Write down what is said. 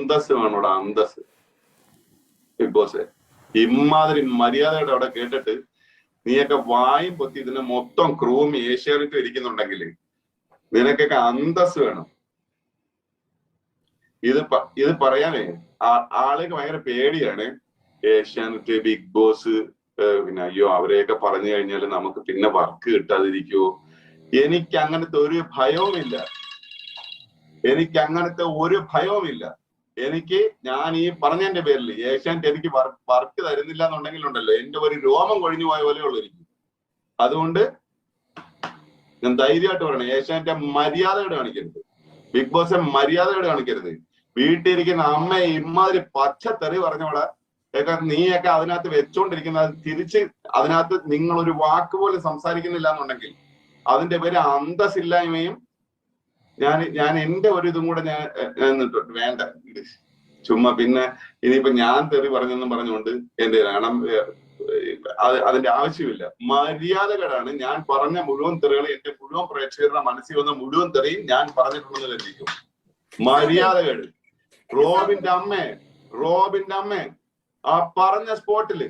അന്തസ് വേണോടാ, അന്തസ്. Big boss ഇമാതിരി മര്യാദയുടെ അവിടെ കേട്ടിട്ട് നീയൊക്കെ വായും പൊത്തി ഇതിനെ മൊത്തം ക്രൂവും ഏഷ്യാനെറ്റും ഇരിക്കുന്നുണ്ടെങ്കിൽ നിനക്കൊക്കെ അന്തസ് വേണം. ഇത് പറയാനേ ആൾക്ക് ഭയങ്കര പേടിയാണ്. ഏഷ്യാനെറ്റ്, ബിഗ് ബോസ്, പിന്നെ അയ്യോ അവരെയൊക്കെ പറഞ്ഞു കഴിഞ്ഞാൽ നമുക്ക് പിന്നെ വർക്ക് കിട്ടാതിരിക്കുവോ. എനിക്ക് അങ്ങനത്തെ ഒരു ഭയവുമില്ല. എനിക്ക് ഞാൻ ഈ പറഞ്ഞതിന്റെ പേരിൽ ഏഷ്യാനെറ്റ് എനിക്ക് വർക്ക് തരുന്നില്ല എന്നുണ്ടെങ്കിലുണ്ടല്ലോ എന്റെ ഒരു രോമം കൊഴിഞ്ഞു പോയ പോലെ ഉള്ളിരിക്കും. അതുകൊണ്ട് ഞാൻ ധൈര്യമായിട്ട് പറയണേ, ഏഷ്യാനെറ്റ് മര്യാദയോടെ കാണിക്കരുത്, ബിഗ് ബോസ് മര്യാദയോടെ കാണിക്കരുത്. വീട്ടിലിരിക്കുന്ന അമ്മയെ ഇമാതിരി പച്ചത്തെറി പറഞ്ഞോളെ നീയൊക്കെ അതിനകത്ത് വെച്ചോണ്ടിരിക്കുന്നത് തിരിച്ച് അതിനകത്ത് നിങ്ങൾ ഒരു വാക്ക് പോലും സംസാരിക്കുന്നില്ല എന്നുണ്ടെങ്കിൽ അതിന്റെ പേര് അന്തസ്സില്ലായ്മയും. ഞാൻ എന്റെ ഒരു ഇതും കൂടെ ഞാൻ വേണ്ട ചുമ്മാ പിന്നെ ഇനിയിപ്പോ ഞാൻ തെറി പറഞ്ഞെന്നും പറഞ്ഞുകൊണ്ട് എന്റെ കാരണം അതിന്റെ ആവശ്യമില്ല. മര്യാദകളാണ് ഞാൻ പറഞ്ഞ മുഴുവൻ തെറികൾ എന്റെ മുഴുവൻ പ്രേക്ഷകരുടെ മനസ്സിൽ വന്ന മുഴുവൻ തെറിയും ഞാൻ പറഞ്ഞിട്ടുള്ളത് കരുതിക്കും. മര്യാദകൾ. റോബിന്റെ അമ്മ ആ പറഞ്ഞ സ്പോട്ടിൽ